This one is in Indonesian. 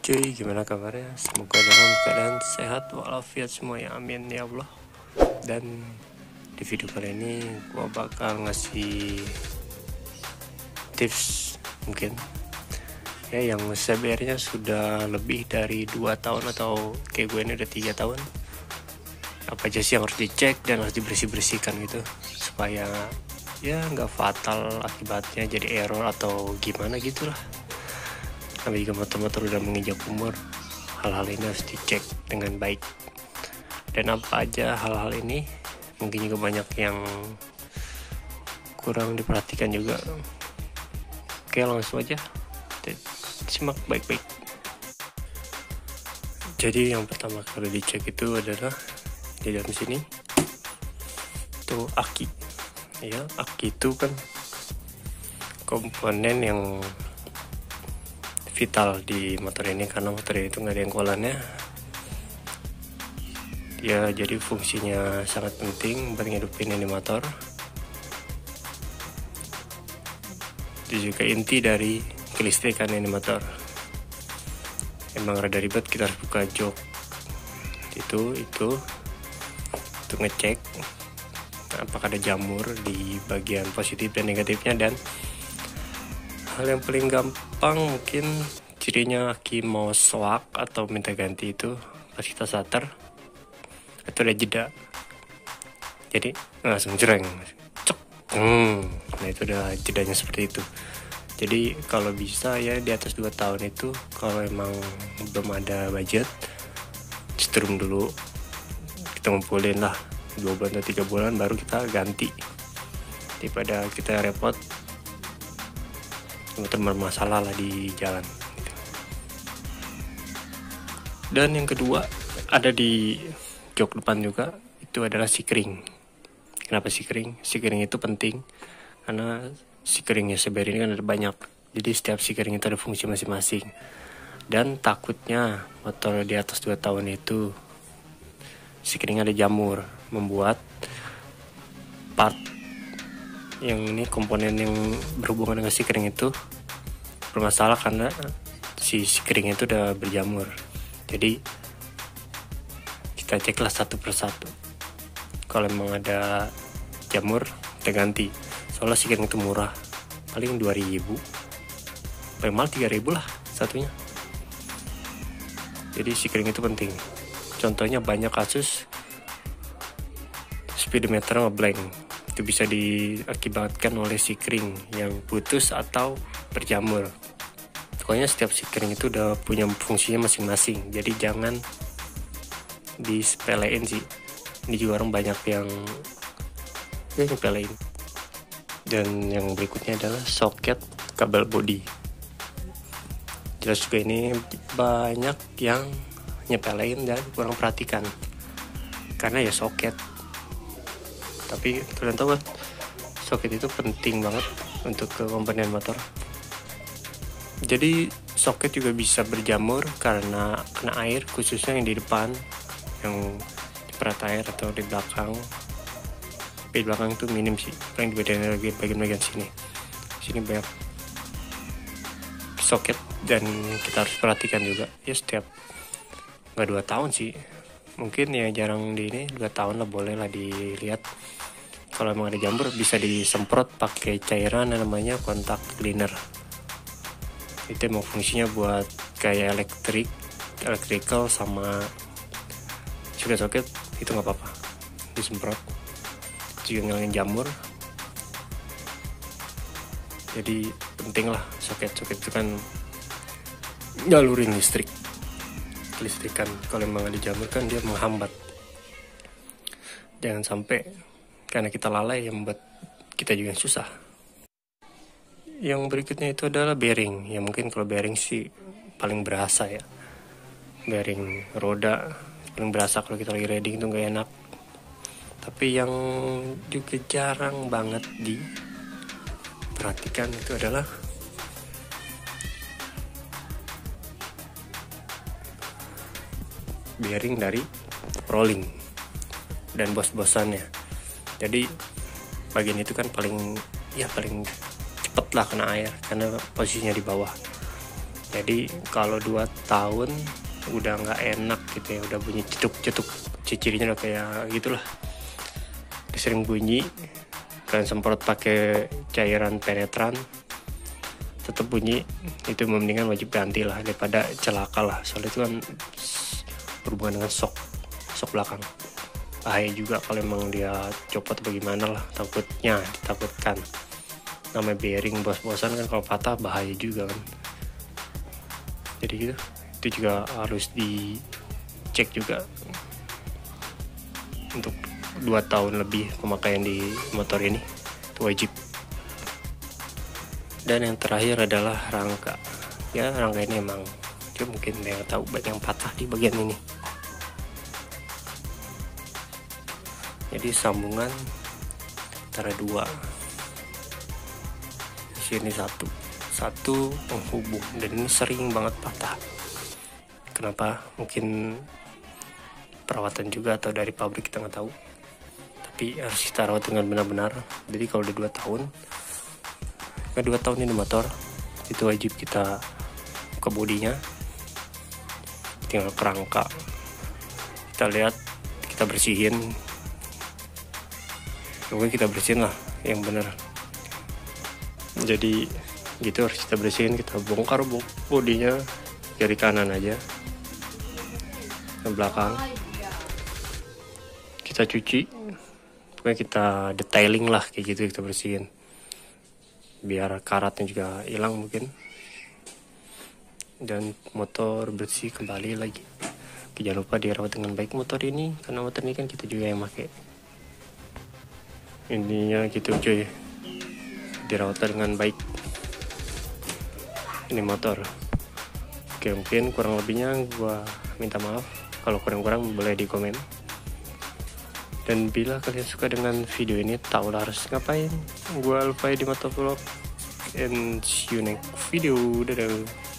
Cuy, gimana kabarnya? Semoga dalam keadaan sehat walafiat semua ya, amin ya Allah. Dan di video kali ini gua bakal ngasih tips mungkin ya yang sebenarnya sudah lebih dari 2 tahun atau kayak gue ini udah 3 tahun. Apa aja sih yang harus dicek dan harus dibersih-bersihkan gitu supaya ya nggak fatal akibatnya jadi error atau gimana gitulah. Tapi jika motor-motor udah menginjak umur, hal-hal ini harus dicek dengan baik. Dan apa aja hal-hal ini mungkin juga banyak yang kurang diperhatikan juga. Oke, langsung aja simak baik-baik. Jadi yang pertama kali dicek itu adalah di dalam sini tuh aki. Ya, aki itu kan komponen yang vital di motor ini karena motor ini itu nggak ada yang kolannya ya, jadi fungsinya sangat penting buat ngidupin ini motor. Itu juga inti dari kelistrikan ini motor. Emang rada ribet, kita harus buka jok itu untuk ngecek apakah ada jamur di bagian positif dan negatifnya. Dan hal yang paling gampang mungkin cirinya aki mau swak atau minta ganti itu pas kita starter itu ada jeda, jadi langsung jereng cek. Nah itu udah jedanya seperti itu. Jadi kalau bisa ya di atas 2 tahun itu, kalau emang belum ada budget setrum dulu, kita ngumpulin lah 2 bulan atau 3 bulan baru kita ganti, daripada kita repot teman masalah lah di jalan. Dan yang kedua ada di jok depan juga, itu adalah sikring. Kenapa sikring? Sikring itu penting karena sikringnya sebenarnya ini kan ada banyak, jadi setiap sikring itu ada fungsi masing-masing. Dan takutnya motor di atas 2 tahun itu sikring ada jamur, membuat part yang ini komponen yang berhubungan dengan sikring itu bermasalah karena si sikring itu udah berjamur. Jadi kita ceklah satu persatu. Kalau memang ada jamur kita ganti. Soalnya sikring itu murah, paling 2.000, paling mahal 3.000 lah satunya. Jadi sikring itu penting. Contohnya banyak kasus speedometer ngeblank, itu bisa diakibatkan oleh sikring yang putus atau berjamur. Pokoknya setiap sikring itu udah punya fungsinya masing-masing, jadi jangan disepelein sih. Ini juga orang banyak yang nyepelein. Dan yang berikutnya adalah soket kabel bodi. Jelas juga ini banyak yang nyepelein dan kurang perhatikan karena ya soket. Tapi kalian tahu kan, soket itu penting banget untuk ke komponen motor. Jadi soket juga bisa berjamur karena kena air, khususnya yang di depan, yang di perat air atau di belakang. Tapi di belakang itu minim sih, paling di bagian sini. Sini banyak soket dan kita harus perhatikan juga. Ya setiap nggak 2 tahun sih. Mungkin ya jarang di ini 2 tahun lah, boleh lah dilihat. Kalau emang ada jamur bisa disemprot pakai cairan yang namanya kontak cleaner. Itu emang fungsinya buat kayak electrical sama soket itu nggak apa-apa disemprot, juga ngilangin jamur. Jadi penting lah soket itu kan nyalurin listrikan. Kalau emang ada jamur kan dia menghambat. Jangan sampai karena kita lalai yang membuat kita juga susah. Yang berikutnya itu adalah bearing. Ya mungkin kalau bearing sih paling berasa ya. Bearing roda paling berasa kalau kita lagi riding itu gak enak. Tapi yang juga jarang banget diperhatikan itu adalah bearing dari rolling dan bos-bosannya. Jadi bagian itu kan paling cepet lah kena air karena posisinya di bawah. Jadi kalau 2 tahun udah nggak enak gitu ya, udah bunyi cetuk-cetuk, cirinya udah kayak gitulah, udah sering bunyi. Kalian semprot pakai cairan penetran tetap bunyi, itu mendingan wajib ganti lah daripada celaka lah, soalnya itu kan berhubungan dengan shock belakang. Bahaya juga kalau emang dia copot bagaimana lah, ditakutkan namanya bearing bos-bosan kan, kalau patah bahaya juga kan. Jadi gitu, itu juga harus dicek juga untuk 2 tahun lebih pemakaian di motor ini, itu wajib. Dan yang terakhir adalah rangka. Ya, rangka ini emang mungkin yang tahu banyak yang patah di bagian ini. Jadi sambungan antara 2, di sini satu penghubung, dan ini sering banget patah. Kenapa? Mungkin perawatan juga atau dari pabrik, kita nggak tahu. Tapi harus kita rawat dengan benar-benar. Jadi kalau udah 2 tahun, 2 tahun ini motor, itu wajib kita buka bodinya, tinggal kerangka, kita lihat, kita bersihin. Pokoknya kita bersihin lah yang benar. Jadi gitu harus kita bersihin, kita bongkar bodinya kiri kanan aja, ke belakang kita cuci, pokoknya kita detailing lah kayak gitu, kita bersihin biar karatnya juga hilang mungkin, dan motor bersih kembali lagi. Jangan lupa dirawat dengan baik motor ini, karena motor ini kan kita juga yang pakai. Intinya gitu cuy, dirawat dengan baik ini motor. Oke, mungkin kurang lebihnya gua minta maaf, kalau kurang-kurang boleh di komen. Dan bila kalian suka dengan video ini, tahulah harus ngapain. Gua Alfai di Motovlog, and see you next video. Dadah.